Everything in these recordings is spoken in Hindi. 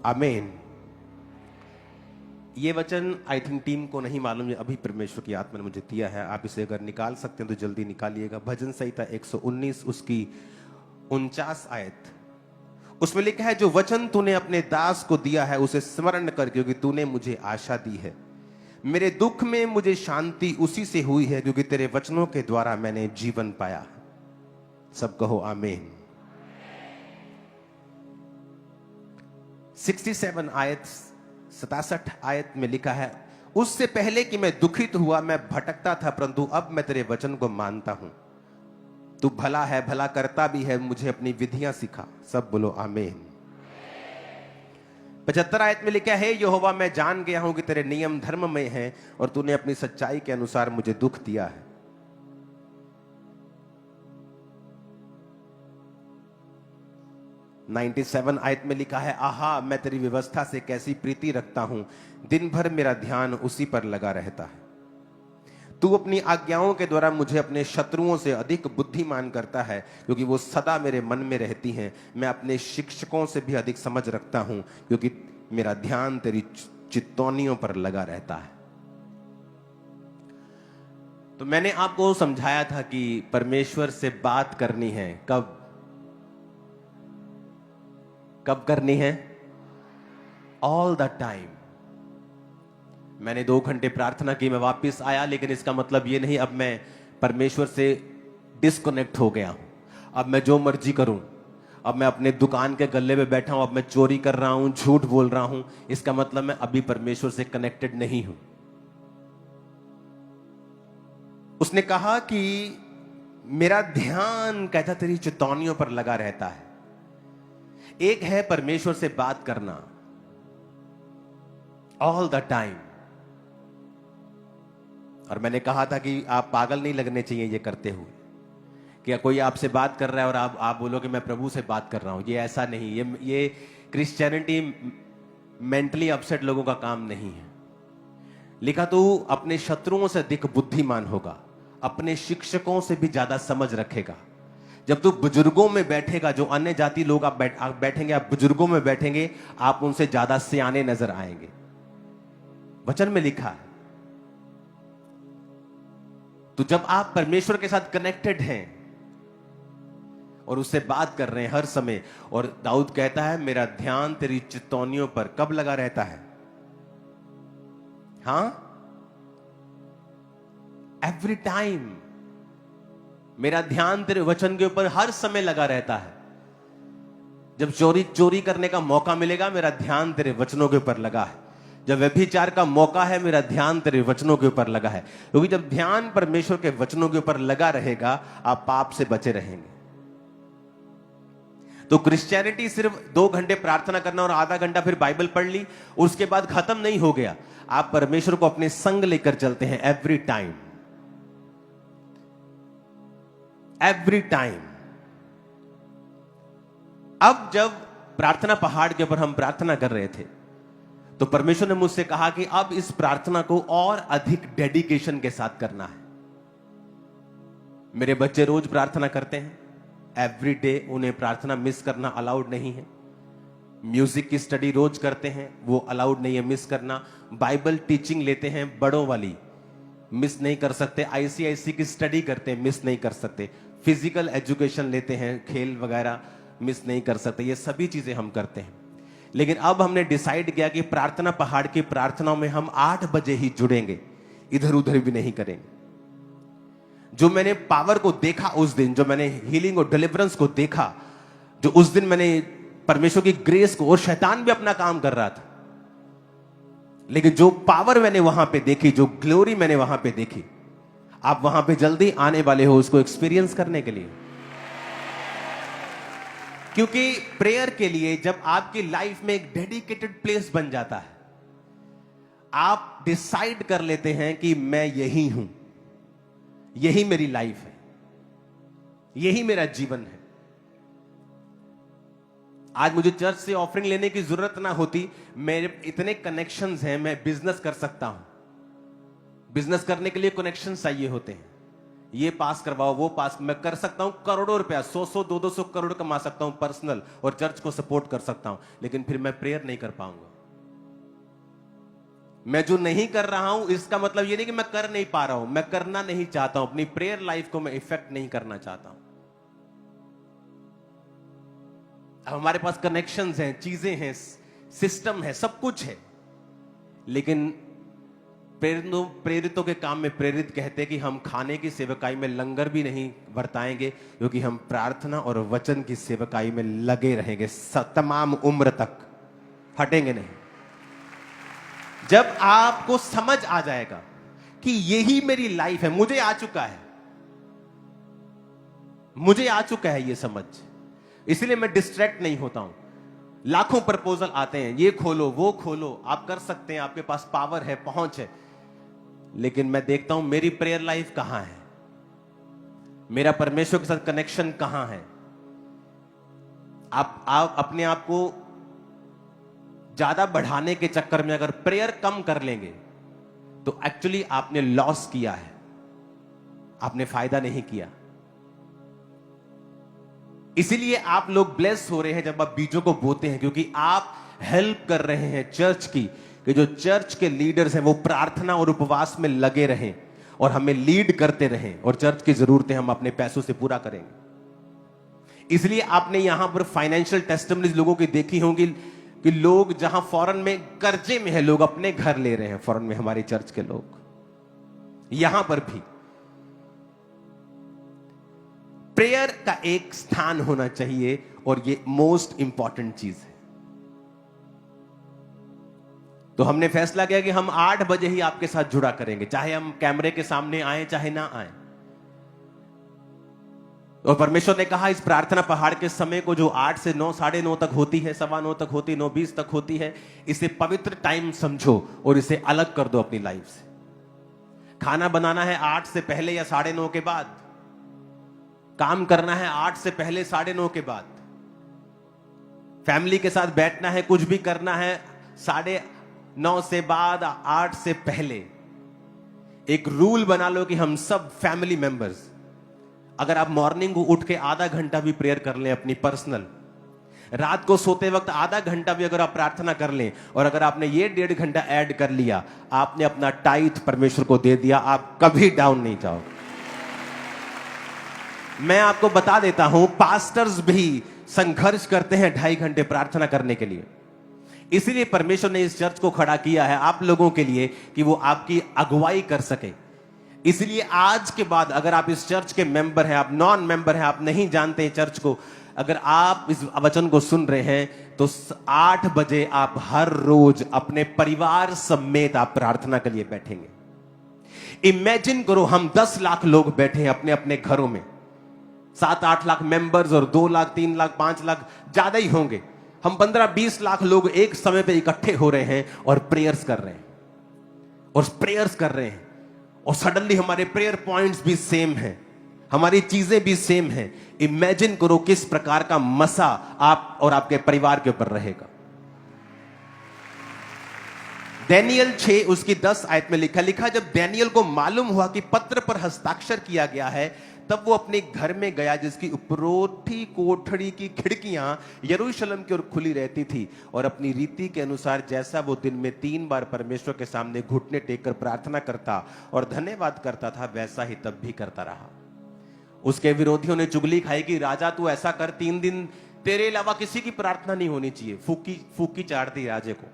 आमीन। ये वचन आई थिंक टीम को नहीं मालूम है, अभी परमेश्वर की आत्मा ने मुझे दिया है। आप इसे अगर निकाल सकते हैं तो जल्दी निकालिएगा। भजन संहिता 119 उसकी 49 आयत, उसमें लिखा है, जो वचन तूने अपने दास को दिया है उसे स्मरण कर, क्योंकि तूने मुझे आशा दी है। मेरे दुख में मुझे शांति उसी से हुई है, क्योंकि तेरे वचनों के द्वारा मैंने जीवन पाया। सब कहो आमीन। 67 आयत 67 आयत में लिखा है, उससे पहले कि मैं दुखित हुआ मैं भटकता था, परंतु अब मैं तेरे वचन को मानता हूं। तू भला है, भला करता भी है, मुझे अपनी विधियां सिखा। सब बोलो आमीन। 75 आयत में लिखा है, यहोवा मैं जान गया हूं कि तेरे नियम धर्म में हैं और तूने अपनी सच्चाई के अनुसार मुझे दुख दिया है। 97 आयत में लिखा है, आहा मैं तेरी व्यवस्था से कैसी प्रीति रखता हूं, दिन भर मेरा ध्यान उसी पर लगा रहता है। तू अपनी आज्ञाओं के द्वारा मुझे अपने शत्रुओं से अधिक बुद्धिमान करता है, क्योंकि वो सदा मेरे मन में रहती हैं। मैं अपने शिक्षकों से भी अधिक समझ रखता हूं, क्योंकि मेरा ध्यान तेरी चितौनियों पर लगा रहता है। तो मैंने आपको समझाया था कि परमेश्वर से बात करनी है, कब करनी है? All the time. मैंने 2 घंटे प्रार्थना की, मैं वापस आया, लेकिन इसका मतलब ये नहीं अब मैं परमेश्वर से डिस्कनेक्ट हो गया हूं, अब मैं जो मर्जी करूं, अब मैं अपने दुकान के गल्ले में बैठा हूं, अब मैं चोरी कर रहा हूं, झूठ बोल रहा हूं। इसका मतलब मैं अभी परमेश्वर से कनेक्टेड नहीं हूं। उसने कहा कि मेरा ध्यान, कहता, तेरी चितौनियों पर लगा रहता है। एक है परमेश्वर से बात करना ऑल द टाइम, और मैंने कहा था कि आप पागल नहीं लगने चाहिए ये करते हुए। क्या कोई आपसे बात कर रहा है और आप बोलो कि मैं प्रभु से बात कर रहा हूं, ये ऐसा नहीं। ये क्रिश्चियनिटी मेंटली अपसेट लोगों का काम नहीं है। लिखा, तू अपने शत्रुओं से अधिक बुद्धिमान होगा, अपने शिक्षकों से भी ज्यादा समझ रखेगा। जब तू बुजुर्गों में बैठेगा, जो अन्य जाति लोग आप बैठेंगे, आप बुजुर्गों में बैठेंगे, आप उनसे ज्यादा सियाने नजर आएंगे। वचन में लिखा है। तो जब आप परमेश्वर के साथ कनेक्टेड हैं और उससे बात कर रहे हैं हर समय, और दाऊद कहता है, मेरा ध्यान तेरी चितौनियों पर कब लगा रहता है? हां, एवरी टाइम। मेरा ध्यान तेरे वचन के ऊपर हर समय लगा रहता है। जब चोरी करने का मौका मिलेगा, मेरा ध्यान तेरे वचनों के ऊपर लगा है। जब व्यभिचार का मौका है, मेरा ध्यान तेरे वचनों के ऊपर लगा है। क्योंकि जब ध्यान परमेश्वर के वचनों के ऊपर लगा रहेगा, आप पाप से बचे रहेंगे। तो क्रिश्चियनिटी सिर्फ 2 घंटे प्रार्थना करना और आधा घंटा फिर बाइबल पढ़ ली, उसके बाद खत्म नहीं हो गया। आप परमेश्वर को अपने संग लेकर चलते हैं एवरी टाइम, एवरी टाइम। अब जब प्रार्थना पहाड़ के ऊपर हम प्रार्थना कर रहे थे, तो परमेश्वर ने मुझसे कहा कि अब इस प्रार्थना को और अधिक डेडिकेशन के साथ करना है। मेरे बच्चे रोज प्रार्थना करते हैं, एवरी डे, उन्हें प्रार्थना मिस करना अलाउड नहीं है। म्यूजिक की स्टडी रोज करते हैं, वो अलाउड नहीं है मिस करना। बाइबल टीचिंग लेते हैं बड़ों वाली, मिस नहीं कर सकते। आईसीआईसी की स्टडी करते हैं, मिस नहीं कर सकते। फिजिकल एजुकेशन लेते हैं, खेल वगैरह, मिस नहीं कर सकते। ये सभी चीजें हम करते हैं। लेकिन अब हमने डिसाइड किया कि प्रार्थना पहाड़ की प्रार्थनाओं में हम 8 बजे ही जुड़ेंगे, इधर उधर भी नहीं करेंगे। जो मैंने पावर को देखा उस दिन, जो मैंने हीलिंग और डिलीवरेंस को देखा, जो उस दिन मैंने परमेश्वर की ग्रेस को, और शैतान भी अपना काम कर रहा था, लेकिन जो पावर मैंने वहां पे देखी, जो ग्लोरी मैंने वहां पे देखी, आप वहां पे जल्दी आने वाले हो उसको एक्सपीरियंस करने के लिए। क्योंकि प्रेयर के लिए जब आपकी लाइफ में एक डेडिकेटेड प्लेस बन जाता है, आप डिसाइड कर लेते हैं कि मैं यही हूं, यही मेरी लाइफ है, यही मेरा जीवन है। आज मुझे चर्च से ऑफरिंग लेने की जरूरत ना होती, मेरे इतने कनेक्शंस हैं, मैं बिजनेस कर सकता हूं। बिजनेस करने के लिए कनेक्शंस चाहिए होते हैं। ये पास करवाओ, वो पास। मैं कर सकता हूं करोड़ों रुपया, 100 200 करोड़ कमा सकता हूं पर्सनल, और चर्च को सपोर्ट कर सकता हूं, लेकिन फिर मैं प्रेयर नहीं कर पाऊंगा। मैं जो नहीं कर रहा हूं इसका मतलब ये नहीं कि मैं कर नहीं पा रहा हूं, मैं करना नहीं चाहता हूं। अपनी प्रेयर लाइफ को मैं इफेक्ट नहीं करना चाहता हूं। अब हमारे पास कनेक्शंस हैं, चीजें हैं, सिस्टम है, सब कुछ है, लेकिन प्रेरितों के काम में प्रेरित कहते कि हम खाने की सेवकाई में लंगर भी नहीं बरताएंगे, क्योंकि हम प्रार्थना और वचन की सेवकाई में लगे रहेंगे तमाम उम्र तक, हटेंगे नहीं। जब आपको समझ आ जाएगा कि यही मेरी लाइफ है, मुझे आ चुका है, मुझे आ चुका है ये समझ, इसलिए मैं डिस्ट्रैक्ट नहीं होता हूं। लाखों प्रपोजल आते हैं, ये खोलो वो खोलो, आप कर सकते हैं, आपके पास पावर है, पहुंच है, लेकिन मैं देखता हूं मेरी प्रेयर लाइफ कहां है, मेरा परमेश्वर के साथ कनेक्शन कहां है। आप अपने आप को ज्यादा बढ़ाने के चक्कर में अगर प्रेयर कम कर लेंगे तो एक्चुअली आपने लॉस किया है, आपने फायदा नहीं किया। इसीलिए आप लोग ब्लेस हो रहे हैं जब आप बीजों को बोते हैं, क्योंकि आप हेल्प कर रहे हैं चर्च की, कि जो चर्च के लीडर्स हैं वो प्रार्थना और उपवास में लगे रहें और हमें लीड करते रहें, और चर्च की जरूरतें हम अपने पैसों से पूरा करेंगे। इसलिए आपने यहां पर फाइनेंशियल टेस्टिमनीज लोगों की देखी होंगी कि लोग जहां फॉरेन में कर्जे में है, लोग अपने घर ले रहे हैं फॉरेन में, हमारी चर्च के लोग। यहां पर भी प्रेयर का एक स्थान होना चाहिए, और ये मोस्ट इंपॉर्टेंट चीज है। तो हमने फैसला किया कि हम 8 बजे ही आपके साथ जुड़ा करेंगे, चाहे हम कैमरे के सामने आए चाहे ना आए। और परमेश्वर ने कहा इस प्रार्थना पहाड़ के समय को, जो 8 से 9, 9:30 तक होती है, 9:15 तक होती है, 9:20 तक होती है, इसे पवित्र टाइम समझो और इसे अलग कर दो अपनी लाइफ से। खाना बनाना है 8 से पहले या 9:30 के बाद, काम करना है 8 से पहले 9:30 के बाद, फैमिली के साथ बैठना है, कुछ भी करना है 9:30 से बाद, 8 से पहले। एक रूल बना लो कि हम सब फैमिली मेंबर्स, अगर आप मॉर्निंग को उठ के आधा घंटा भी प्रेयर कर लें अपनी पर्सनल, रात को सोते वक्त आधा घंटा भी अगर आप प्रार्थना कर लें, और अगर आपने ये 1.5 घंटा ऐड कर लिया, आपने अपना टाइथ परमेश्वर को दे दिया, आप कभी डाउन नहीं जाओगे। मैं आपको बता देता हूं, पास्टर्स भी संघर्ष करते हैं 2.5 घंटे प्रार्थना करने के लिए। इसीलिए परमेश्वर ने इस चर्च को खड़ा किया है आप लोगों के लिए, कि वो आपकी अगुवाई कर सके। इसलिए आज के बाद अगर आप इस चर्च के मेंबर हैं, आप नॉन मेंबर हैं, आप नहीं जानते हैं चर्च को, अगर आप इस वचन को सुन रहे हैं तो 8 बजे आप हर रोज अपने परिवार समेत आप प्रार्थना के लिए बैठेंगे। इमेजिन करो हम 10 लाख लोग बैठे हैं अपने अपने घरों में, 7-8 लाख मेंबर्स, और 2 लाख 3 लाख 5 लाख ज्यादा ही होंगे, हम 15-20 लाख लोग एक समय पे इकट्ठे हो रहे हैं और प्रेयर्स कर रहे हैं, और सडनली हमारे प्रेयर पॉइंट्स भी सेम हैं, हमारी चीजें भी सेम हैं। इमेजिन करो किस प्रकार का मसा आप और आपके परिवार के ऊपर रहेगा। दानियेल 6 उसकी 10 आयत में लिखा, जब दानियेल को मालूम हुआ कि पत्र पर हस्ताक्षर किया गया है, तब वो अपने घर में गया, जिसकी उपरोठी कोठरी की खिड़कियां यरूशलेम की ओर खुली रहती थी, और अपनी रीति के अनुसार जैसा वो दिन में 3 बार परमेश्वर के सामने घुटने टेककर प्रार्थना करता और धन्यवाद करता था, वैसा ही तब भी करता रहा। उसके विरोधियों ने चुगली खाई कि राजा तू ऐसा कर, 3 दिन तेरे अलावा किसी की प्रार्थना नहीं होनी चाहिए। फूकी चाड़ दी राजे को,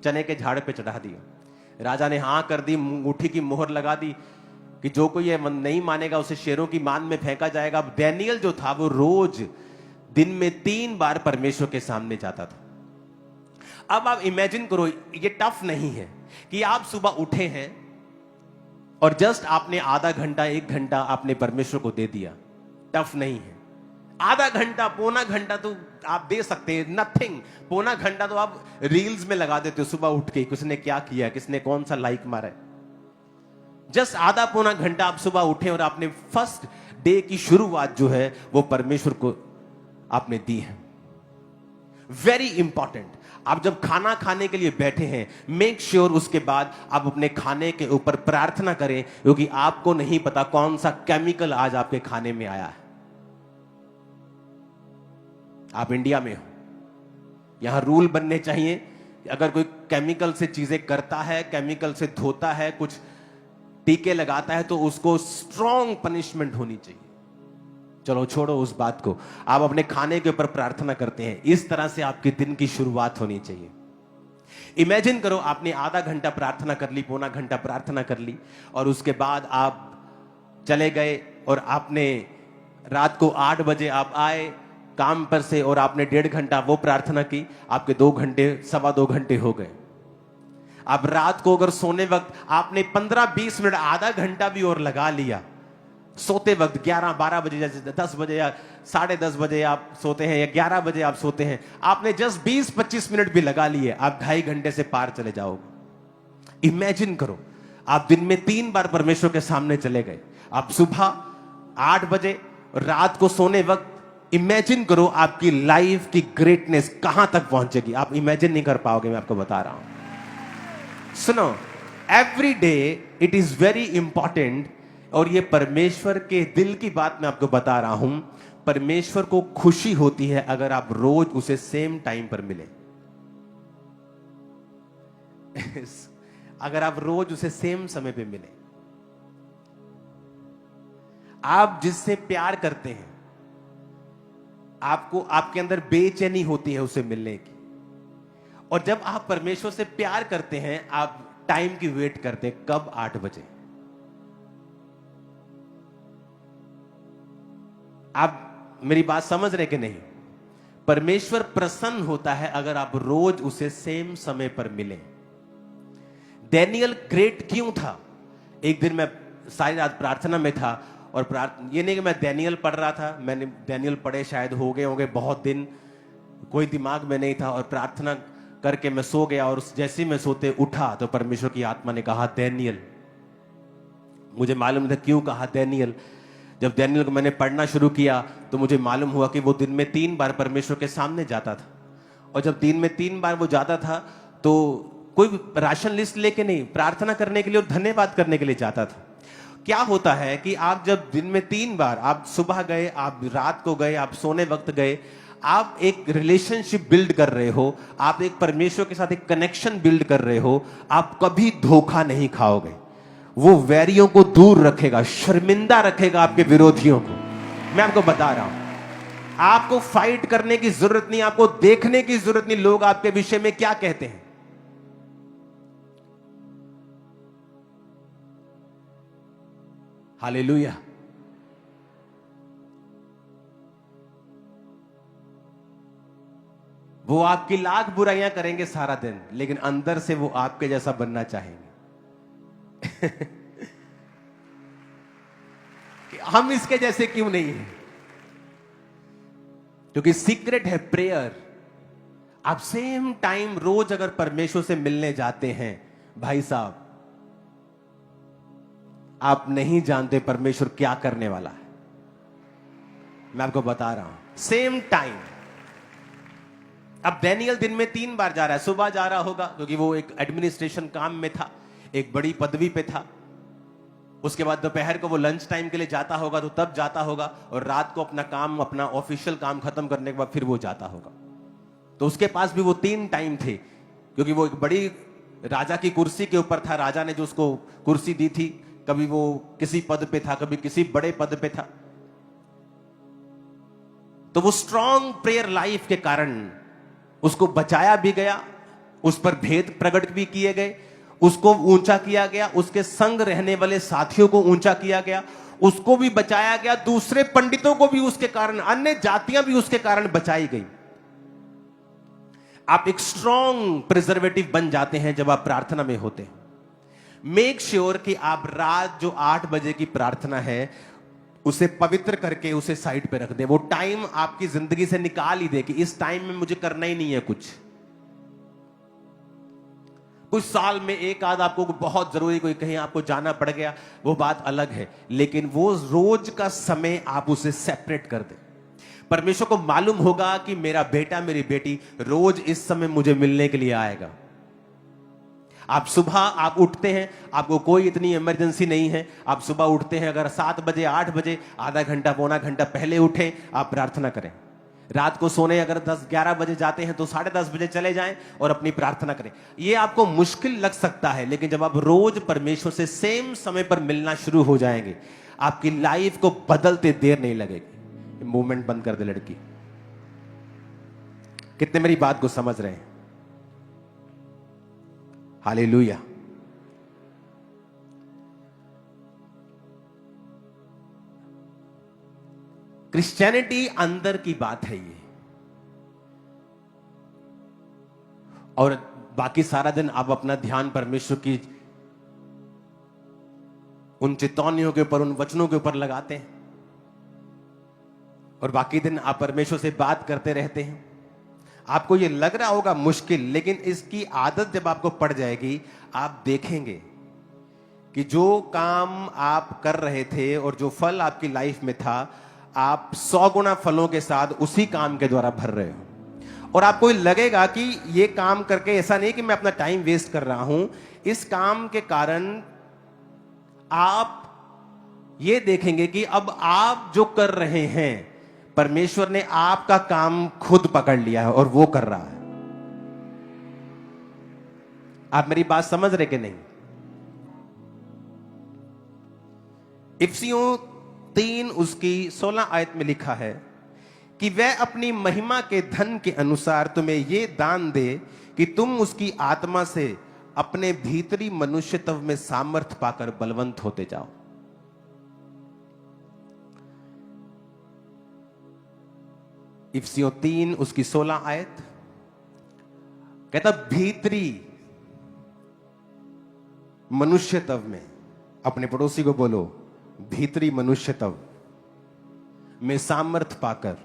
चने के झाड़ पे चढ़ा दिया। राजा ने हाँ कर दी, मुट्ठी की मोहर लगा दी कि जो कोई ये नहीं मानेगा उसे शेरों की मान में फेंका जाएगा। अब दानियेल जो था वो रोज दिन में 3 बार परमेश्वर के सामने जाता था। अब आप इमेजिन करो, ये टफ नहीं है कि आप सुबह उठे हैं और जस्ट आपने आधा घंटा 1 घंटा आपने परमेश्वर को दे दिया। टफ नहीं है, आधा घंटा पौना घंटा तो आप दे सकते हैं, नथिंग। पौना घंटा तो आप रील्स में लगा देते हो सुबह उठ के, किसने क्या किया, किसने कौन सा लाइक मारा है। जस्ट आधा पौना घंटा आप सुबह उठे और आपने फर्स्ट डे की शुरुआत जो है वो परमेश्वर को आपने दी है। Very important. आप जब खाना खाने के लिए बैठे हैं, मेक श्योर उसके बाद आप अपने खाने के ऊपर प्रार्थना करें, क्योंकि आपको नहीं पता कौन सा केमिकल आज आपके खाने में आया है। आप इंडिया में हो, यहां रूल बनने चाहिए, अगर कोई केमिकल से चीजें करता है, केमिकल से धोता है, कुछ टीके लगाता है, तो उसको स्ट्रॉन्ग पनिशमेंट होनी चाहिए। चलो छोड़ो उस बात को, आप अपने खाने के ऊपर प्रार्थना करते हैं। इस तरह से आपके दिन की शुरुआत होनी चाहिए। इमेजिन करो आपने आधा घंटा प्रार्थना कर ली, पौना घंटा प्रार्थना कर ली, और उसके बाद आप चले गए और आपने रात को 8 बजे आप आए काम पर से, और आपने 1.5 घंटा वो प्रार्थना की, आपके 2 घंटे, 2.25 घंटे हो गए। अब रात को अगर सोने वक्त आपने 15-20 मिनट, आधा घंटा भी और लगा लिया, सोते वक्त 11-12 बजे, जैसे 10 बजे या 10:30 बजे आप सोते हैं, या 11 बजे आप सोते हैं, आपने जस्ट 20-25 मिनट भी लगा लिए, आप 2.5 घंटे से पार चले जाओगे। इमेजिन करो आप दिन में 3 बार परमेश्वर के सामने चले गए, आप सुबह 8 बजे, रात को सोने वक्त। इमेजिन करो आपकी लाइफ की ग्रेटनेस कहां तक पहुंचेगी, आप इमेजिन नहीं कर पाओगे, मैं आपको बता रहा हूं। सुनो, every day it is very important, और ये परमेश्वर के दिल की बात मैं आपको बता रहा हूं। परमेश्वर को खुशी होती है अगर आप रोज उसे सेम टाइम पर मिले। अगर आप रोज उसे सेम समय पे मिले। आप जिससे प्यार करते हैं, आपको, आपके अंदर बेचैनी होती है उसे मिलने की, और जब आप परमेश्वर से प्यार करते हैं, आप टाइम की वेट करते हैं, कब 8 बजे। आप मेरी बात समझ रहे कि नहीं? परमेश्वर प्रसन्न होता है अगर आप रोज उसे सेम समय पर मिलें। डैनियल ग्रेट क्यों था? एक दिन मैं सारी रात प्रार्थना में था, और ये नहीं कि मैं डैनियल पढ़ रहा था, मैंने डैनियल पढ़े शायद हो गए होंगे बहुत दिन, कोई दिमाग में नहीं था, और प्रार्थना करके मैं सो गया, और जैसे मैं सोते उठा तो परमेश्वर की आत्मा ने कहा डैनियल। मुझे मालूम था क्यों कहा डैनियल। जब डैनियल को मैंने पढ़ना शुरू किया तो मुझे मालूम हुआ कि वो दिन में 3 बार परमेश्वर के सामने जाता था, और जब दिन में 3 बार वो जाता था तो कोई राशन लिस्ट लेके नहीं, प्रार्थना करने के लिए और धन्यवाद करने के लिए जाता था। क्या होता है कि आप जब दिन में 3 बार, आप सुबह गए, आप रात को गए, आप सोने वक्त गए, आप एक रिलेशनशिप बिल्ड कर रहे हो, आप एक परमेश्वर के साथ एक कनेक्शन बिल्ड कर रहे हो। आप कभी धोखा नहीं खाओगे। वो वैरियों को दूर रखेगा, शर्मिंदा रखेगा आपके विरोधियों को। मैं आपको बता रहा हूं, आपको फाइट करने की जरूरत नहीं, आपको देखने की जरूरत नहीं लोग आपके विषय में क्या कहते हैं। हालेलुया। वो आपकी लाख बुराइयां करेंगे सारा दिन, लेकिन अंदर से वो आपके जैसा बनना चाहेंगे। हम इसके जैसे क्यों नहीं है? क्योंकि सीक्रेट है प्रेयर। आप सेम टाइम रोज अगर परमेश्वर से मिलने जाते हैं, भाई साहब, आप नहीं जानते परमेश्वर क्या करने वाला है। मैं आपको बता रहा हूं, सेम टाइम। अब डैनियल दिन में 3 बार जा रहा है, सुबह जा रहा होगा क्योंकि वो एक एडमिनिस्ट्रेशन काम में था, एक बड़ी पदवी पे था। उसके बाद दोपहर को वो लंच टाइम के लिए जाता होगा, तो तब जाता होगा, और रात को अपना काम, अपना ऑफिशियल काम खत्म करने के बाद फिर वो जाता होगा। तो उसके पास भी वो 3 टाइम थे, क्योंकि वो एक बड़ी राजा की कुर्सी के ऊपर था। राजा ने जो उसको कुर्सी दी थी, कभी वो किसी पद पे था, कभी किसी बड़े पद पे था। तो वो स्ट्रॉन्ग प्रेयर लाइफ के कारण उसको बचाया भी गया, उस पर भेद प्रकट भी किए गए, उसको ऊंचा किया गया, उसके संग रहने वाले साथियों को ऊंचा किया गया, उसको भी बचाया गया, दूसरे पंडितों को भी उसके कारण, अन्य जातियां भी उसके कारण बचाई गई। आप एक स्ट्रॉन्ग प्रिजर्वेटिव बन जाते हैं जब आप प्रार्थना में होते हैं। मेक श्योर कि आप रात जो 8 बजे की प्रार्थना है उसे पवित्र करके उसे साइड पे रख दें। वो टाइम आपकी जिंदगी से निकाल ही दे कि इस टाइम में मुझे करना ही नहीं है कुछ साल में एक आध आपको बहुत जरूरी कोई कहीं आपको जाना पड़ गया, वो बात अलग है, लेकिन वो रोज का समय आप उसे सेपरेट कर दें। परमेश्वर को मालूम होगा कि मेरा बेटा मेरी बेटी रोज इस समय मुझे मिलने के लिए आएगा। आप सुबह आप उठते हैं, आपको कोई इतनी इमरजेंसी नहीं है, आप सुबह उठते हैं, अगर 7 बजे 8 बजे आधा घंटा पौना घंटा पहले उठें, आप प्रार्थना करें। रात को सोने अगर 10-11 बजे जाते हैं तो 10:30 बजे चले जाएं और अपनी प्रार्थना करें। ये आपको मुश्किल लग सकता है, लेकिन जब आप रोज परमेश्वर से सेम समय पर मिलना शुरू हो जाएंगे, आपकी लाइफ को बदलते देर नहीं लगेगी। मूवमेंट बंद कर दे लड़की। कितने मेरी बात को समझ रहे हैं? हालेलुया। क्रिश्चियनिटी अंदर की बात है ये, और बाकी सारा दिन आप अपना ध्यान परमेश्वर की उन चेतावनियों के ऊपर, उन वचनों के ऊपर लगाते हैं, और बाकी दिन आप परमेश्वर से बात करते रहते हैं। आपको ये लग रहा होगा मुश्किल, लेकिन इसकी आदत जब आपको पड़ जाएगी, आप देखेंगे कि जो काम आप कर रहे थे और जो फल आपकी लाइफ में था, आप 100 गुना फलों के साथ उसी काम के द्वारा भर रहे हो। और आपको लगेगा कि ये काम करके ऐसा नहीं कि मैं अपना टाइम वेस्ट कर रहा हूं, इस काम के कारण आप ये देखेंगे कि अब आप जो कर रहे हैं, परमेश्वर ने आपका काम खुद पकड़ लिया है और वो कर रहा है। आप मेरी बात समझ रहे कि नहीं? इफिसियों 3 उसकी 16 आयत में लिखा है कि वह अपनी महिमा के धन के अनुसार तुम्हें यह दान दे कि तुम उसकी आत्मा से अपने भीतरी मनुष्यत्व में सामर्थ पाकर बलवंत होते जाओ। इफिसियों 3 उसकी 16 आयत कहता, भीतरी मनुष्यत्व में, अपने पड़ोसी को बोलो, भीतरी मनुष्यत्व में सामर्थ पाकर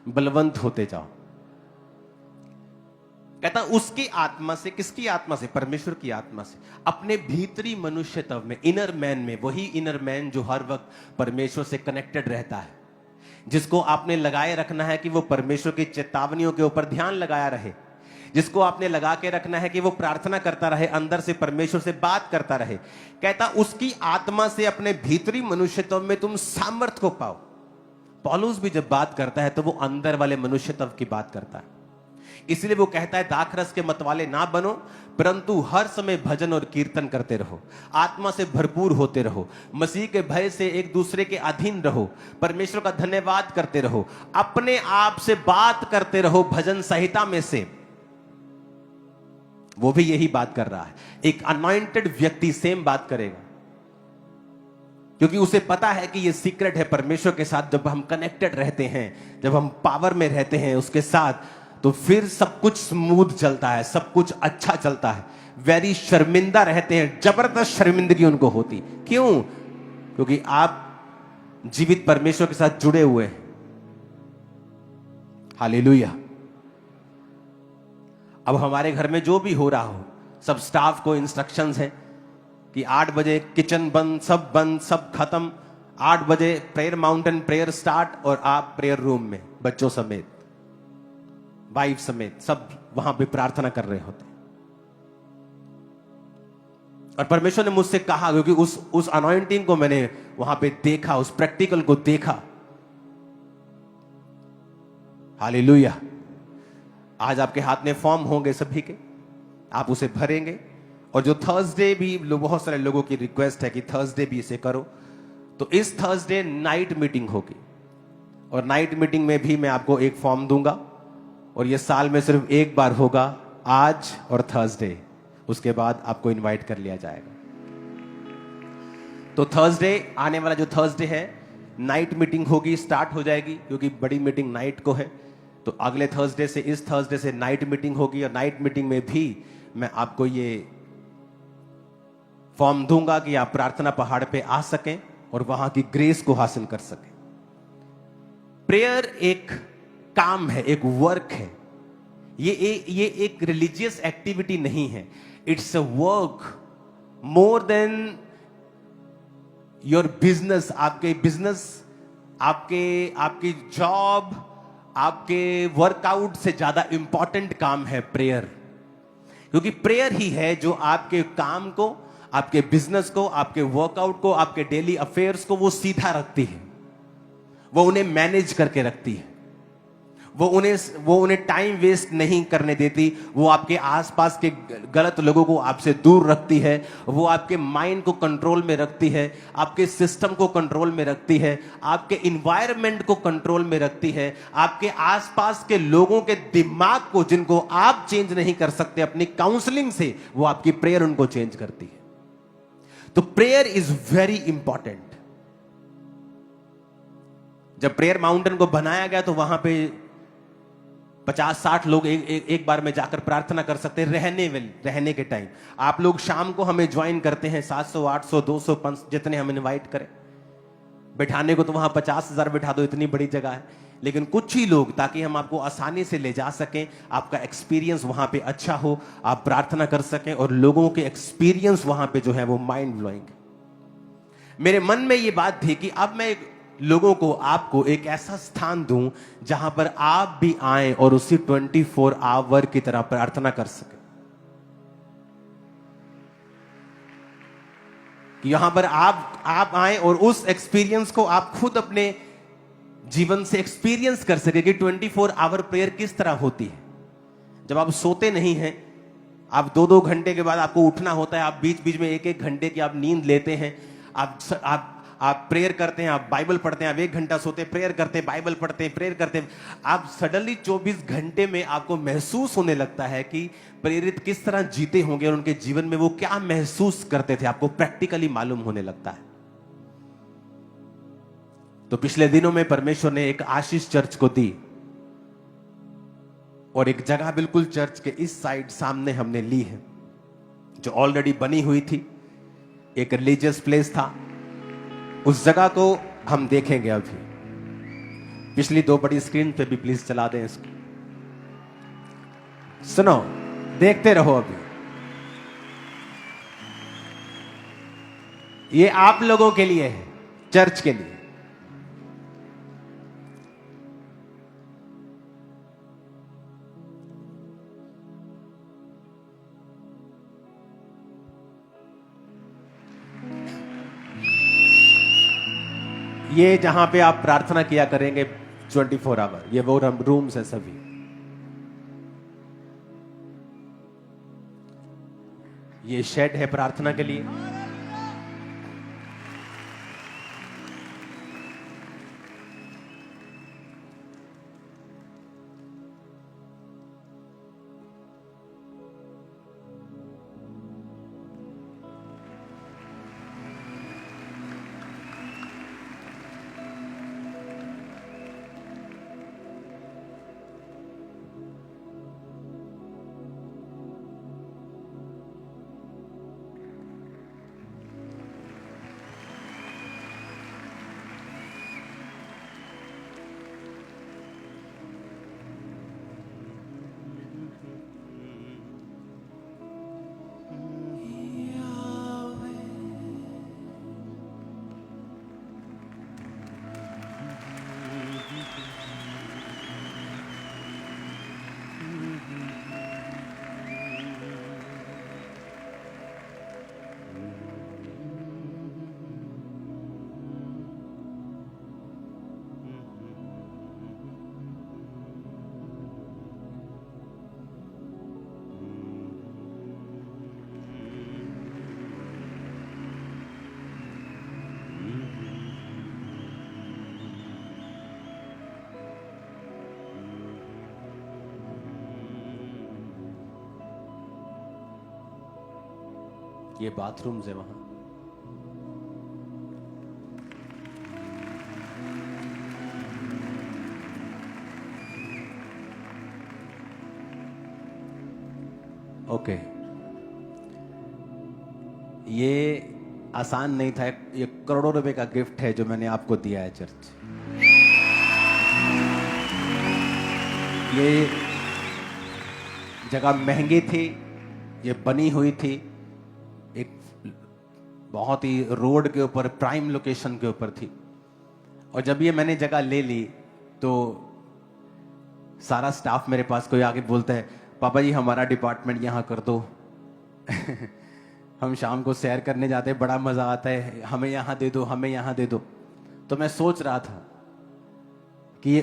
बलवंत होते जाओ। कहता उसकी आत्मा से, किसकी आत्मा से? परमेश्वर की आत्मा से, अपने भीतरी मनुष्यत्व में, इनर मैन में। वही इनर मैन जो हर वक्त परमेश्वर से कनेक्टेड रहता है, जिसको आपने लगाए रखना है कि वो परमेश्वर की चेतावनियों के ऊपर ध्यान लगाया रहे, जिसको आपने लगा के रखना है कि वो प्रार्थना करता रहे, अंदर से परमेश्वर से बात करता रहे। कहता उसकी आत्मा से अपने भीतरी मनुष्यत्व में तुम सामर्थ्य को पाओ। पौलुस भी जब बात करता है तो वो अंदर वाले मनुष्यत्व की बात करता है। इसलिए वो कहता है दाखरस के मतवाले ना बनो, परंतु हर समय भजन और कीर्तन करते रहो, आत्मा से भरपूर होते रहो, मसीह के भय से एक दूसरे के अधीन रहो, परमेश्वर का धन्यवाद करते रहो, अपने आप से बात करते रहो भजन संहिता में से। वो भी यही बात कर रहा है। एक अनॉइंटेड व्यक्ति सेम बात करेगा, क्योंकि उसे पता है कि ये सीक्रेट है परमेश्वर के साथ। जब हम कनेक्टेड रहते हैं, जब हम पावर में रहते हैं उसके साथ, तो फिर सब कुछ स्मूथ चलता है, सब कुछ अच्छा चलता है। वेरी शर्मिंदा रहते हैं, जबरदस्त शर्मिंदगी उनको होती। क्यों? क्योंकि आप जीवित परमेश्वर के साथ जुड़े हुए हैं। हालेलुया। अब हमारे घर में जो भी हो रहा हो, सब स्टाफ को इंस्ट्रक्शंस हैं कि 8 बजे किचन बंद, सब खत्म। 8 बजे प्रेयर माउंटेन प्रेयर स्टार्ट, और आप प्रेयर रूम में बच्चों समेत, वाइफ समेत सब वहां पे प्रार्थना कर रहे होते हैं। और परमेश्वर ने मुझसे कहा, क्योंकि उस अनॉइंटिंग को मैंने वहां पे देखा, उस प्रैक्टिकल को देखा। हालेलुया। आज आपके हाथ में फॉर्म होंगे सभी के, आप उसे भरेंगे। और जो थर्सडे भी, बहुत सारे लोगों की रिक्वेस्ट है कि थर्सडे भी इसे करो, तो इस थर्सडे नाइट मीटिंग होगी, और नाइट मीटिंग में भी मैं आपको एक फॉर्म दूंगा, और ये साल में सिर्फ एक बार होगा, आज और थर्सडे। उसके बाद आपको इनवाइट कर लिया जाएगा। तो थर्सडे, आने वाला जो थर्सडे है, नाइट मीटिंग होगी, स्टार्ट हो जाएगी, क्योंकि बड़ी मीटिंग नाइट को है। तो अगले थर्सडे से, इस थर्सडे से नाइट मीटिंग होगी, और नाइट मीटिंग में भी मैं आपको ये फॉर्म दूंगा कि आप प्रार्थना पहाड़ पे आ सकें और वहां की ग्रेस को हासिल कर सकें। प्रेयर एक काम है, एक वर्क है। ये एक रिलीजियस एक्टिविटी नहीं है। It's a work more than your business. आपके बिजनेस, आपकी जॉब, आपके वर्कआउट से ज्यादा इंपॉर्टेंट काम है प्रेयर। क्योंकि प्रेयर ही है जो आपके काम को, आपके बिजनेस को, आपके वर्कआउट को, आपके डेली अफेयर्स को वो सीधा रखती है, वो उन्हें मैनेज करके रखती है, वो उन्हें टाइम वेस्ट नहीं करने देती, वो आपके आसपास के गलत लोगों को आपसे दूर रखती है, वो आपके माइंड को कंट्रोल में रखती है, आपके सिस्टम को कंट्रोल में रखती है, आपके इन्वायरमेंट को कंट्रोल में रखती है, आपके आसपास के लोगों के दिमाग को, जिनको आप चेंज नहीं कर सकते अपनी काउंसलिंग से, वो आपकी प्रेयर उनको चेंज करती है। तो प्रेयर इज वेरी इंपॉर्टेंट। जब प्रेयर माउंटेन को बनाया गया तो वहां पे 50-60 लोग एक बार में जाकर प्रार्थना कर सकते हैं रहने के टाइम। आप लोग शाम को हमें ज्वाइन करते हैं, 700, 800, 200, 500 जितने हम इनवाइट करें। बैठाने को तो वहां 50,000 बैठा दो, इतनी बड़ी जगह है। लेकिन कुछ ही लोग, ताकि हम आपको आसानी से ले जा सकें, आपका एक्सपीरियंस वहां पे अच्छा हो, आप प्रार्थना कर सकें, और लोगों के एक्सपीरियंस वहां पे जो है वो माइंड ब्लोइंग। मेरे मन में ये बात थी कि अब मैं लोगों को, आपको एक ऐसा स्थान दूं जहां पर आप भी आए और उसी 24 आवर की तरह प्रार्थना कर सके। यहां पर आप आए और उस एक्सपीरियंस को आप खुद अपने जीवन से एक्सपीरियंस कर सके कि 24 आवर प्रेयर किस तरह होती है। जब आप सोते नहीं हैं, आप 2-2 घंटे के बाद आपको उठना होता है, आप बीच बीच में 1-1 घंटे की आप नींद लेते हैं, आप प्रेयर करते हैं, आप बाइबल पढ़ते हैं, आप 1 घंटा सोते, प्रेयर करते हैं, बाइबल पढ़ते हैं, प्रेयर करते हैं। आप सडनली 24 घंटे में आपको महसूस होने लगता है कि प्रेरित किस तरह जीते होंगे और उनके जीवन में वो क्या महसूस करते थे, आपको प्रैक्टिकली मालूम होने लगता है। तो पिछले दिनों में परमेश्वर ने एक आशीष चर्च को दी, और एक जगह बिल्कुल चर्च के इस साइड सामने हमने ली है, जो ऑलरेडी बनी हुई थी, एक रिलीजियस प्लेस था। उस जगह को हम देखेंगे अभी। पिछली 2 बड़ी स्क्रीन पे भी प्लीज चला दें इसको। सुनो, देखते रहो। अभी ये आप लोगों के लिए है, चर्च के लिए। ये जहां पे आप प्रार्थना किया करेंगे 24 आवर, ये वो रूम्स है सभी। ये शेड है प्रार्थना के लिए। ये बाथरूम्स है वहां। ओके, ये आसान नहीं था, ये करोड़ों रुपए का गिफ्ट है जो मैंने आपको दिया है चर्च। ये जगह महंगी थी, ये बनी हुई थी एक बहुत ही रोड के ऊपर, प्राइम लोकेशन के ऊपर थी। और जब ये मैंने जगह ले ली तो सारा स्टाफ मेरे पास कोई आके बोलता है, पापा जी हमारा डिपार्टमेंट यहाँ कर दो। हम शाम को सैर करने जाते हैं, बड़ा मजा आता है, हमें यहाँ दे दो, हमें यहाँ दे दो। तो मैं सोच रहा था कि ये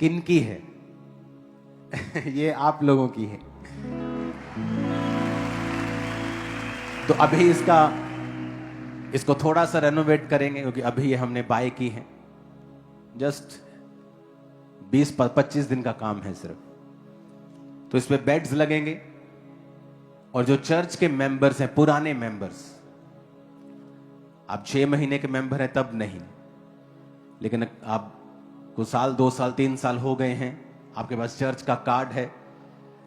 किन की है? ये आप लोगों की है। तो अभी इसको थोड़ा सा रेनोवेट करेंगे, क्योंकि अभी ये हमने बाय की है। जस्ट 20-25 दिन का काम है सिर्फ। तो इस पे बेड्स लगेंगे, और जो चर्च के मेंबर्स हैं, पुराने मेंबर्स, आप 6 महीने के मेंबर हैं तब नहीं, लेकिन आपको साल 2 साल 3 साल हो गए हैं, आपके पास चर्च का कार्ड है,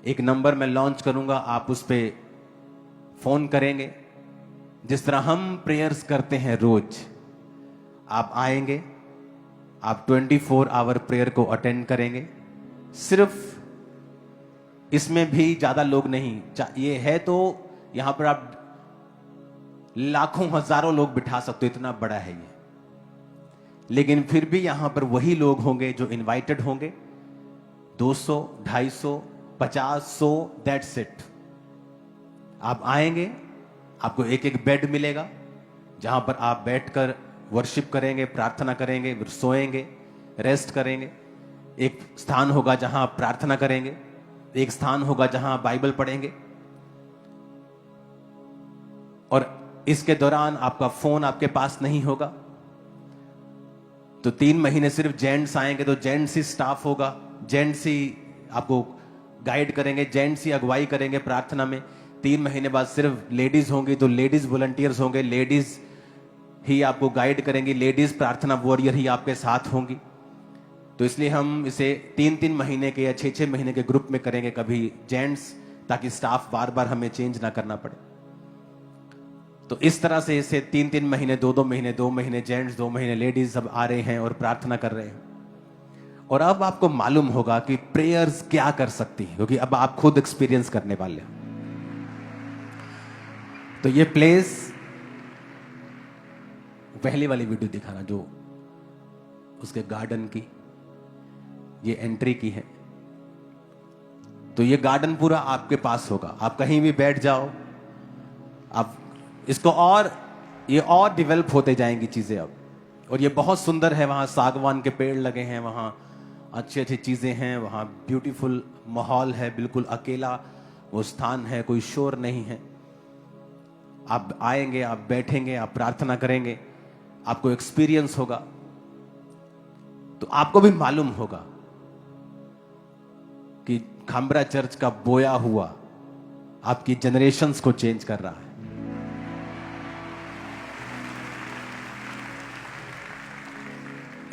एक नंबर मैं लॉन्च करूंगा, आप उस पे फोन करेंगे। जिस तरह हम प्रेयर्स करते हैं रोज, आप आएंगे, आप 24 आवर प्रेयर को अटेंड करेंगे। सिर्फ इसमें भी ज्यादा लोग नहीं, ये है तो यहां पर आप लाखों हजारों लोग बिठा सकते हो, इतना बड़ा है ये। लेकिन फिर भी यहां पर वही लोग होंगे जो इनवाइटेड होंगे, 200, 250, 50, 100, दैट्स इट। आप आएंगे, आपको एक एक बेड मिलेगा जहां पर आप बैठकर वर्शिप करेंगे, प्रार्थना करेंगे, फिर सोएंगे, रेस्ट करेंगे। एक स्थान होगा जहां आप प्रार्थना करेंगे, एक स्थान होगा जहां आप बाइबल पढ़ेंगे। और इसके दौरान आपका फोन आपके पास नहीं होगा। तो 3 महीने सिर्फ जेंट्स आएंगे, तो जेंट्स ही स्टाफ होगा, जेंट्स ही आपको गाइड करेंगे, जेंट्स ही अगुवाई करेंगे प्रार्थना में। 3 महीने बाद सिर्फ लेडीज होंगी, तो लेडीज वॉलंटियर्स होंगे, लेडीज ही आपको गाइड करेंगी, लेडीज प्रार्थना वॉरियर ही आपके साथ होंगी। तो इसलिए हम इसे 3-3 महीने के या 6-6 महीने के ग्रुप में करेंगे, कभी जेंट्स, ताकि स्टाफ बार बार हमें चेंज ना करना पड़े। तो इस तरह से इसे 3-3 महीने, 2-2 महीने, 2 महीने जेंट्स, 2 महीने लेडीज सब आ रहे हैं और प्रार्थना कर रहे हैं। और अब आपको मालूम होगा कि प्रेयर्स क्या कर सकती है, क्योंकि अब आप खुद एक्सपीरियंस करने वाले हो। तो ये प्लेस, पहली वाली वीडियो दिखाना जो उसके गार्डन की, ये एंट्री की है। तो ये गार्डन पूरा आपके पास होगा, आप कहीं भी बैठ जाओ, आप इसको ये और डेवलप होते जाएंगी चीजें अब। और ये बहुत सुंदर है, वहां सागवान के पेड़ लगे हैं, वहां अच्छी अच्छी चीजें हैं, वहां ब्यूटीफुल माहौल है, बिल्कुल अकेला वो स्थान है, कोई शोर नहीं है। आप आएंगे, आप बैठेंगे, आप प्रार्थना करेंगे, आपको एक्सपीरियंस होगा। तो आपको भी मालूम होगा कि खामरा चर्च का बोया हुआ आपकी जनरेशंस को चेंज कर रहा है।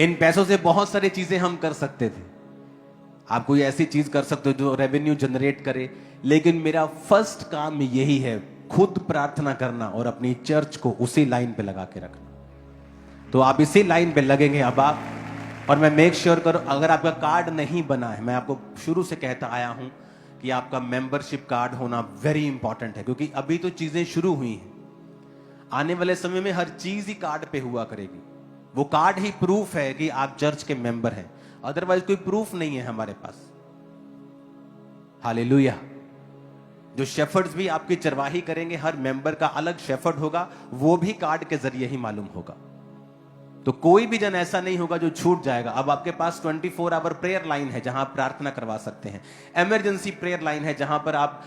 इन पैसों से बहुत सारी चीजें हम कर सकते थे, आप कोई ऐसी चीज कर सकते हो जो रेवेन्यू जनरेट करे, लेकिन मेरा फर्स्ट काम यही है, खुद प्रार्थना करना और अपनी चर्च को उसी लाइन पे लगा के रखना। तो आप इसी लाइन पे लगेंगे अब आप। और मैं मेक श्योर करो, अगर आपका कार्ड नहीं बना है, मैं आपको शुरू से कहता आया हूं कि आपका मेंबरशिप कार्ड होना वेरी इंपॉर्टेंट है, क्योंकि अभी तो चीजें शुरू हुई हैं, आने वाले समय में हर चीज ही कार्ड पे हुआ करेगी। वो कार्ड ही प्रूफ है कि आप चर्च के मेंबर हैं, अदरवाइज कोई प्रूफ नहीं है हमारे पास। हालेलुया। जो शेफर्ड्स भी आपकी चरवाही करेंगे, हर मेंबर का अलग शेफर्ड होगा, वो भी कार्ड के जरिए ही मालूम होगा। तो कोई भी जन ऐसा नहीं होगा जो छूट जाएगा। अब आपके पास 24 आवर प्रेयर लाइन है जहां आप प्रार्थना करवा सकते हैं, इमरजेंसी प्रेयर लाइन है जहां पर आप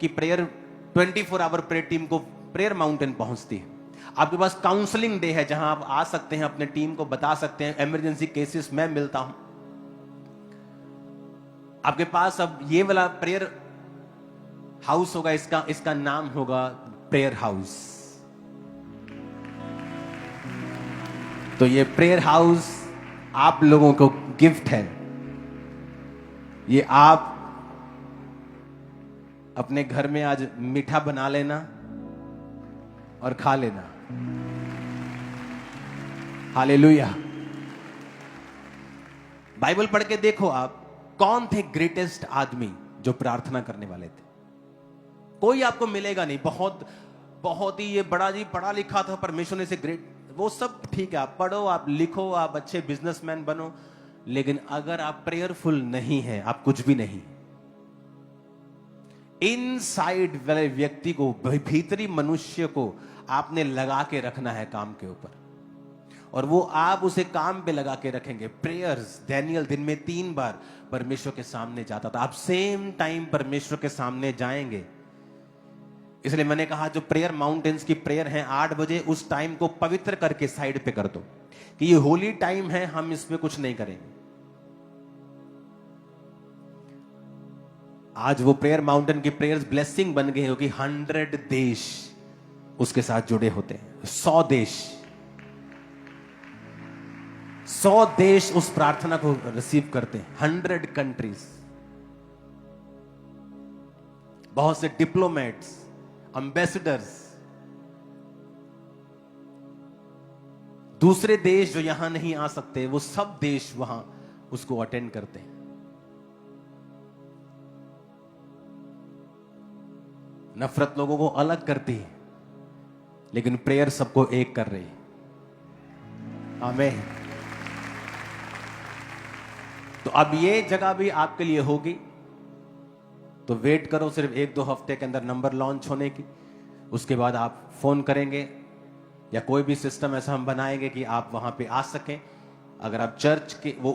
की प्रेयर 24 आवर प्रेयर टीम को प्रेयर माउंटेन पहुंचती है। आपके पास काउंसलिंग डे है जहां आप आ सकते हैं, अपने टीम को बता सकते हैं, इमरजेंसी केसेस में मिलता हूं। आपके पास अब ये वाला प्रेयर हाउस होगा, इसका नाम होगा प्रेयर हाउस। तो ये प्रेयर हाउस आप लोगों को गिफ्ट है, ये आप अपने घर में आज मीठा बना लेना और खा लेना। हालेलुया। बाइबल पढ़ के देखो आप, कौन थे ग्रेटेस्ट आदमी जो प्रार्थना करने वाले थे? कोई आपको मिलेगा नहीं बहुत ही ये बड़ा जी पढ़ा लिखा था, परमेश्वर ने इसे ग्रेट वो सब ठीक है, आप पढ़ो, आप लिखो, आप अच्छे बिजनेसमैन बनो, लेकिन अगर आप प्रेयरफुल नहीं हैं, आप कुछ भी नहीं। इनसाइड वाले व्यक्ति को, भीतरी मनुष्य को आपने लगा के रखना है काम के ऊपर, और वो आप उसे काम पे लगा के रखेंगे। प्रेयर्स, डैनियल दिन में 3 बार परमेश्वर के सामने जाता था। आप सेम टाइम परमेश्वर के सामने जाएंगे। इसलिए मैंने कहा जो प्रेयर माउंटेन्स की प्रेयर है 8 बजे, उस टाइम को पवित्र करके साइड पे कर दो कि ये होली टाइम है, हम इसमें कुछ नहीं करेंगे। आज वो प्रेयर माउंटेन की प्रेयर्स ब्लेसिंग बन गई, क्योंकि 100 देश उसके साथ जुड़े होते हैं। 100 देश उस प्रार्थना को रिसीव करते हैं। 100 कंट्रीज, बहुत से डिप्लोमेट्स, एम्बेसडर्स, दूसरे देश जो यहां नहीं आ सकते, वो सब देश वहां उसको अटेंड करते हैं। नफरत लोगों को अलग करती है, लेकिन प्रेयर सबको एक कर रही है। आमीन। तो अब ये जगह भी आपके लिए होगी, तो वेट करो सिर्फ 1-2 हफ्ते के अंदर नंबर लॉन्च होने की। उसके बाद आप फोन करेंगे या कोई भी सिस्टम ऐसा हम बनाएंगे कि आप वहां पे आ सकें। अगर आप चर्च के, वो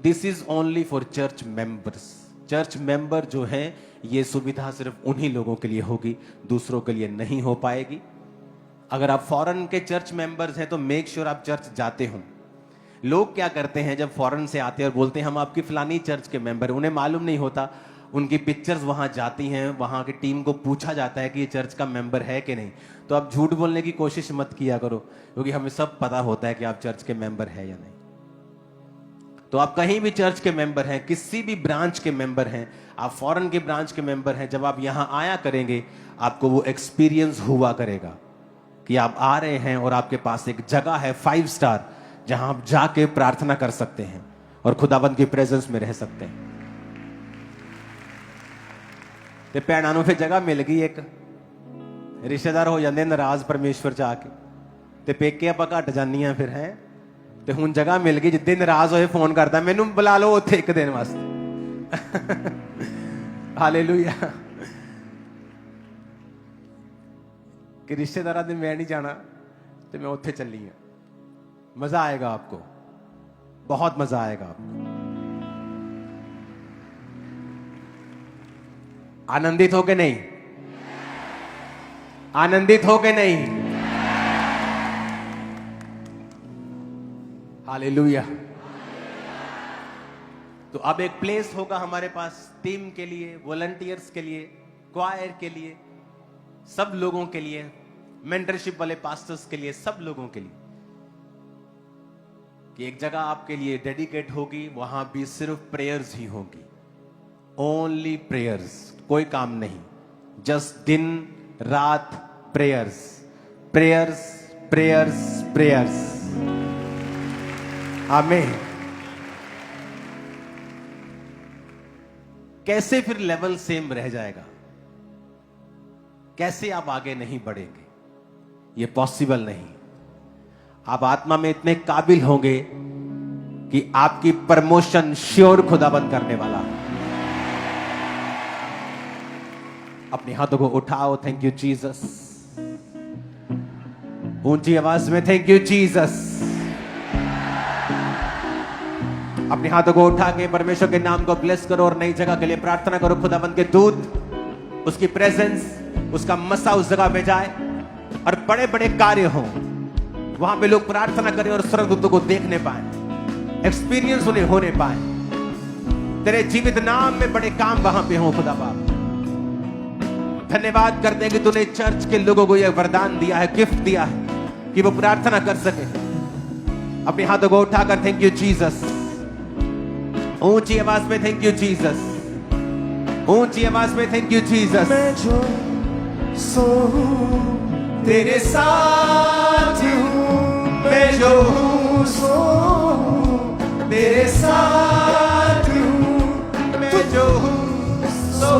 this is only for church members. Church member जो है, ये सुविधा सिर्फ उन्हीं लोगों के लिए होगी, दूसरों के लिए नहीं हो पाएगी। अगर आप फॉरेन के चर्च मेंबर्स हैं तो मेक श्योर आप चर्च जाते हो। लोग क्या करते हैं, जब फॉरेन से आते हैं और बोलते हैं हम आपकी फलानी चर्च के मेंबर, उन्हें मालूम नहीं होता, उनकी पिक्चर्स वहां जाती हैं, वहां की टीम को पूछा जाता है कि ये चर्च का मेंबर है कि नहीं। तो आप झूठ बोलने की कोशिश मत किया करो, क्योंकि हमें सब पता होता है कि आप चर्च के मेंबर है या नहीं। तो आप कहीं भी चर्च के मेंबर हैं, किसी भी ब्रांच के मेंबर हैं, आप फॉरेन के ब्रांच के मेंबर हैं, जब आप यहां आया करेंगे आपको वो एक्सपीरियंस हुआ करेगा कि आप आ रहे हैं और आपके पास एक जगह है 5 स्टार, जहां आप जाके प्रार्थना कर सकते हैं और खुदाबंद की प्रेजेंस में रह सकते हैं। ते भैणों ਨੂੰ फिर जगह मिल गई, एक रिश्तेदार हो जाते नाराज परमेश्वर च आके, ते पेके आप घट जानियां फिर है। ते हुण जगह मिल गई, जिद्दे नाराज होए फोन करता, मैनू बुला लो उत्थे एक दिन वास्ते। हालेलुया। कि रिश्तेदारा दिन मैं नहीं जाना, तो मैं उत्थे चली हाँ। मजा आएगा आपको, बहुत मजा आएगा आपको। आनंदित हो के नहीं? आनंदित हो के नहीं? हालेलुया। तो अब एक प्लेस होगा हमारे पास टीम के लिए, वॉलंटियर्स के लिए, क्वायर के लिए, सब लोगों के लिए, मेंटरशिप वाले पास्टर्स के लिए, सब लोगों के लिए, कि एक जगह आपके लिए डेडिकेट होगी। वहां भी सिर्फ प्रेयर्स ही होगी, ओनली प्रेयर्स, कोई काम नहीं, जस्ट दिन रात प्रेयर्स, प्रेयर्स, प्रेयर्स, प्रेयर्स। आमीन। कैसे फिर लेवल सेम रह जाएगा? कैसे आप आगे नहीं बढ़ेंगे? ये पॉसिबल नहीं। आप आत्मा में इतने काबिल होंगे कि आपकी प्रमोशन श्योर खुदाबंद करने वाला है। अपने हाथों को उठाओ, थैंक यू जीसस। ऊंची आवाज में थैंक यू जीसस। अपने हाथों को उठा के परमेश्वर के नाम को ब्लेस करो और नई जगह के लिए प्रार्थना करो। खुदाबंद के दूत, उसकी प्रेजेंस, उसका मसा उस जगह पे जाए और बड़े बड़े कार्य हो वहां पे, लोग प्रार्थना करें और स्वर्गदूतों को देखने पाए, एक्सपीरियंस उन्हें होने पाए। तेरे जीवित नाम में बड़े काम वहां पे हो। खुदा बाप, धन्यवाद करते हैं कि तूने चर्च के लोगों को यह वरदान दिया है, गिफ्ट दिया है कि वो प्रार्थना कर सके। अपने हाथों को उठाकर थैंक यू जीसस। ऊंची आवाज में थैंक यू जीसस। ऊंची आवाज में थैंक यू जीसस। मैं जो सो तेरे साथ हूँ, मैं जो सो तेरे साथ हूँ, मैं जो सो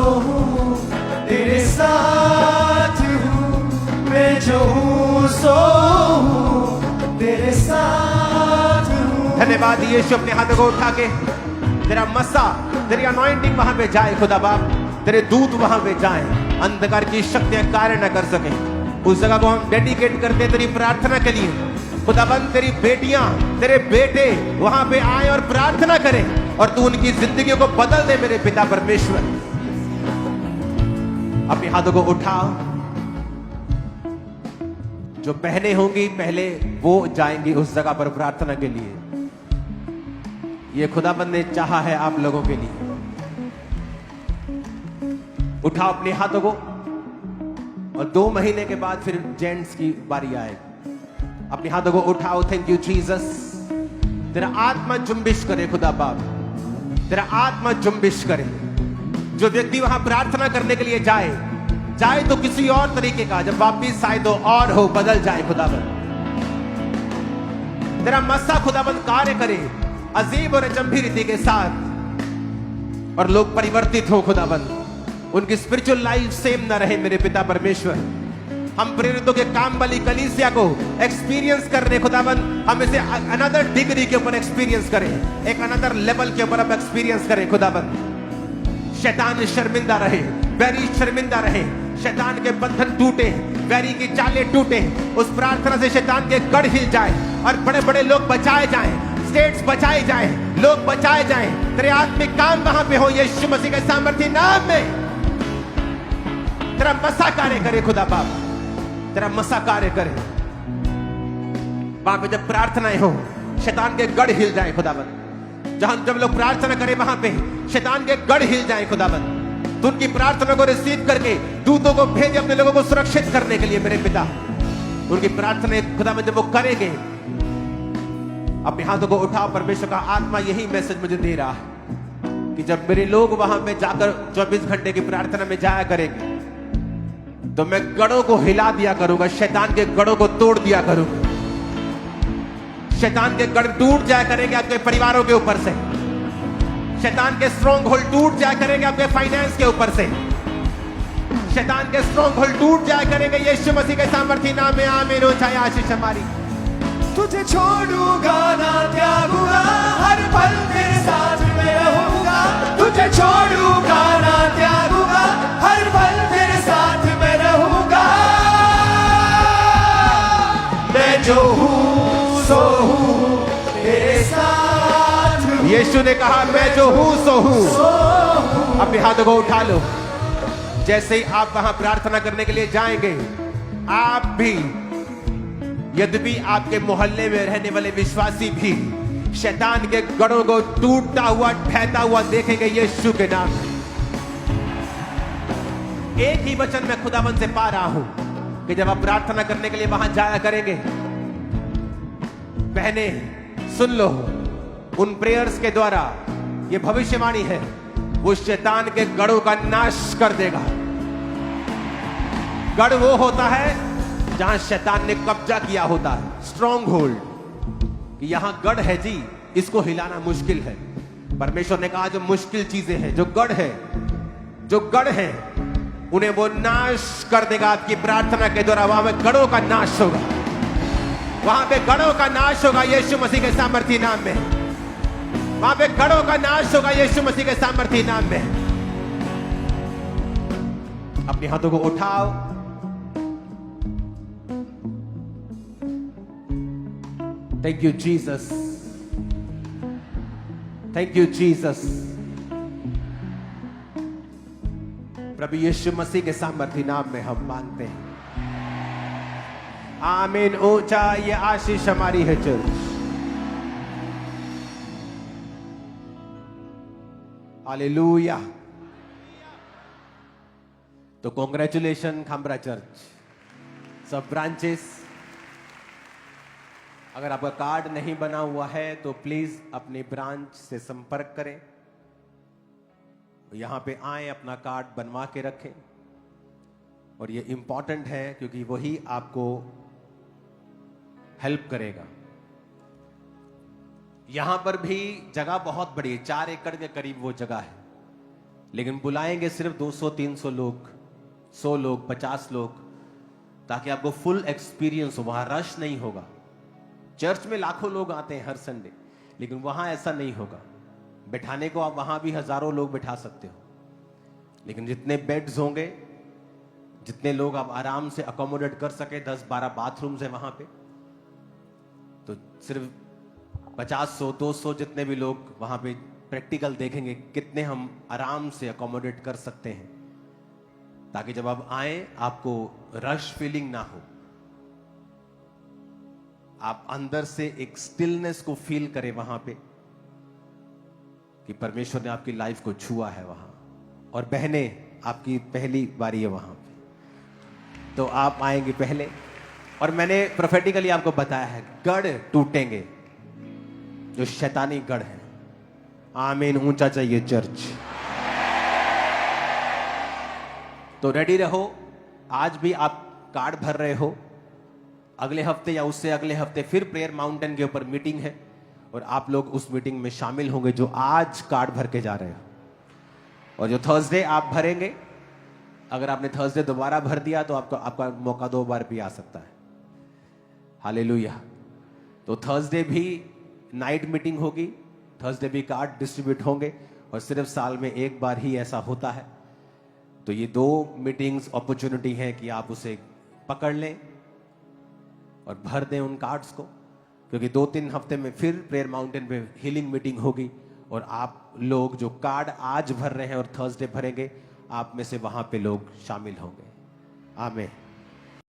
तेरे साथ हूँ, मैं जो सो बाद यीशु अपने हाथों को उठा के तेरा मसा, तेरी अनॉइंटिंग वहां पे जाए खुदा बाप, तेरे दूत वहां पे जाए, अंधकार की शक्तियां कार्य न कर सके। उस जगह को हम डेडिकेट करते हैं तेरी प्रार्थना के लिए। खुदाबंद तेरी बेटियां, तेरे बेटे वहां पे आए और प्रार्थना करें और तू उनकी जिंदगियों को बदल दे मेरे पिता परमेश्वर। अपने हाथों को उठाओ। जो बहनें होंगी पहले वो जाएंगी उस जगह पर प्रार्थना के लिए। ये खुदाबंद ने चाहा है आप लोगों के लिए। उठाओ अपने हाथों को और 2 महीने के बाद फिर जेंट्स की बारी आएगी। अपने हाथों को उठाओ। Thank you Jesus. तेरा आत्मा जुम्बिश करे खुदा बाप, तेरा आत्मा जुम्बिश करे। जो व्यक्ति वहां प्रार्थना करने के लिए जाए तो किसी और तरीके का, जब वापिस आए तो और हो, बदल जाए खुदाबंद। तेरा मस्सा खुदाबंद कार्य करे अजीब और अचंभी रीति के साथ और लोग परिवर्तित हो खुदाबंद। उनकी स्पिरिचुअल लाइफ सेम ना रहे मेरे पिता परमेश्वर। हम प्रेरितों के काम वाली कलीसिया को एक्सपीरियंस कर रहे खुदाबंद, हम इसे अनदर डिग्री के ऊपर एक्सपीरियंस करें, एक अनदर लेवल के ऊपर हम एक्सपीरियंस करें खुदाबंद। शैतान शर्मिंदा रहे, बैरी शर्मिंदा रहे, शैतान के बंधन टूटे, बैरी की चालें टूटे। उस प्रार्थना से शैतान के गढ़ हिल जाए और बड़े बड़े लोग बचाए जाएं, स्टेट्स बचाए जाएं, लोग बचाए जाएं। तेरे आत्मिक काम वहां पे हो यीशु मसीह के सामर्थ्य नाम में। तेरा मसा कार्य करे खुदा बाप, तेरा मसा कार्य करे। वहां पे जब प्रार्थनाएं हो शैतान के गढ़ हिल जाए खुदाबंद। जहां जब लोग प्रार्थना करें वहां पे शैतान के गढ़ हिल जाए खुदाबंद। तो उनकी प्रार्थना को रिसीव करके दूतों को भेजे अपने लोगों को सुरक्षित करने के लिए मेरे पिता। उनकी प्रार्थना खुदाबंद जब वो करेंगे, अपने हाथों को उठाओ। परमेश्वर का आत्मा यही मैसेज मुझे दे रहा है कि जब मेरे लोग वहां पे जाकर 24 घंटे की प्रार्थना में जाया करेंगे तो मैं गढ़ों को हिला दिया करूंगा, शैतान के गढ़ों को तोड़ दिया करूंगा। शैतान के गढ़ टूट जाया करेंगे आपके परिवारों के ऊपर से। शैतान के स्ट्रॉन्ग होल्ड टूट जाया करेंगे आपके फाइनेंस के ऊपर से। शैतान के स्ट्रॉन्ग होल्ड टूट जाया करेंगे यीशु मसीह के सामर्थ्य नाम में। आमीन। हो जाए आशीष हमारी। तुझे छोड़ूंगा ना त्यागूंगा, हर पल तेरे साथ में रहूंगा। तुझे छोड़ूंगा ना त्यागूंगा, हर पल तेरे साथ में रहूंगा। मैं जो हूँ सो हूँ तेरे साथ। यीशु ने कहा मैं जो हूँ सो हूँ। अपने हाथों को उठा लो। जैसे ही आप वहां प्रार्थना करने के लिए जाएंगे, आप भी, यद्यपि आपके मोहल्ले में रहने वाले विश्वासी भी शैतान के गढ़ों को टूटता हुआ ढहता हुआ देखेंगे यीशु के नाम में। एक ही वचन मैं खुदावंद से पा रहा हूं कि जब आप प्रार्थना करने के लिए वहां जाया करेंगे, बहने सुन लो, उन प्रेयर्स के द्वारा ये भविष्यवाणी है, वो शैतान के गढ़ों का नाश कर देगा। गढ़ वो होता है जहां शैतान ने कब्जा किया होता है, स्ट्रॉन्ग होल्ड। यहां गढ़ है जी, इसको हिलाना मुश्किल है। परमेश्वर ने कहा जो मुश्किल चीजें हैं, जो गढ़ है, जो गढ़ है, उन्हें वो नाश कर देगा आपकी प्रार्थना के द्वारा। वहां पे गढ़ों का नाश होगा, वहां पे गढ़ों का नाश होगा यीशु मसीह के सामर्थ्य नाम में। वहां पे गढ़ों का नाश होगा यीशु मसीह के सामर्थ्य नाम में। अपने हाथों को उठाओ। Thank you Jesus, thank you Jesus. प्रभु यीशु मसीह के सामर्थ्य नाम में हम मांगते हैं, आमीन। ऊंचा ये आशीष हमारी है चर्च। हालेलुया। तो कॉन्ग्रेचुलेशन खामरा चर्च, सब ब्रांचेस। अगर आपका कार्ड नहीं बना हुआ है तो प्लीज अपनी ब्रांच से संपर्क करें, यहां पे आए, अपना कार्ड बनवा के रखें। और ये इंपॉर्टेंट है क्योंकि वही आपको हेल्प करेगा। यहां पर भी जगह बहुत बड़ी है, 4 एकड़ के करीब वो जगह है, लेकिन बुलाएंगे सिर्फ 200-300 लोग, 100 लोग, 50 लोग, ताकि आपको फुल एक्सपीरियंस हो। वहां रश नहीं होगा। चर्च में लाखों लोग आते हैं हर संडे, लेकिन वहां ऐसा नहीं होगा। बैठाने को आप वहां भी हजारों लोग बैठा सकते हो, लेकिन जितने बेड्स होंगे, जितने लोग आप आराम से अकोमोडेट कर सके, 10-12 बाथरूम्स है वहां पे, तो सिर्फ 50, 100, 200 जितने भी लोग वहां पे प्रैक्टिकल देखेंगे कितने हम आराम से अकोमोडेट कर सकते हैं, ताकि जब आप आए आपको रश फीलिंग ना हो, आप अंदर से एक स्टिलनेस को फील करें वहां पे कि परमेश्वर ने आपकी लाइफ को छुआ है वहां। और बहने, आपकी पहली बारी है वहां पे, तो आप आएंगे पहले। और मैंने प्रोफेटिकली आपको बताया है, गढ़ टूटेंगे जो शैतानी गढ़ है। आमीन, ऊंचा चाहिए चर्च। तो रेडी रहो। आज भी आप कार्ड भर रहे हो, अगले हफ्ते या उससे अगले हफ्ते फिर प्रेयर माउंटेन के ऊपर मीटिंग है, और आप लोग उस मीटिंग में शामिल होंगे जो आज कार्ड भर के जा रहे हो। और जो थर्सडे आप भरेंगे, अगर आपने थर्सडे दोबारा भर दिया तो आपका मौका 2 बार भी आ सकता है। हालेलुया। तो थर्सडे भी नाइट मीटिंग होगी, थर्सडे भी कार्ड डिस्ट्रीब्यूट होंगे, और सिर्फ साल में एक बार ही ऐसा होता है। तो ये 2 मीटिंग्स अपॉर्चुनिटी है कि आप उसे पकड़ लें और भर दें उन कार्ड्स को, क्योंकि 2-3 हफ्ते में फिर प्रेयर माउंटेन पे हीलिंग मीटिंग होगी, और आप लोग जो कार्ड आज भर रहे हैं और थर्सडे भरेंगे, आप में से वहां पे लोग शामिल होंगे। आमीन।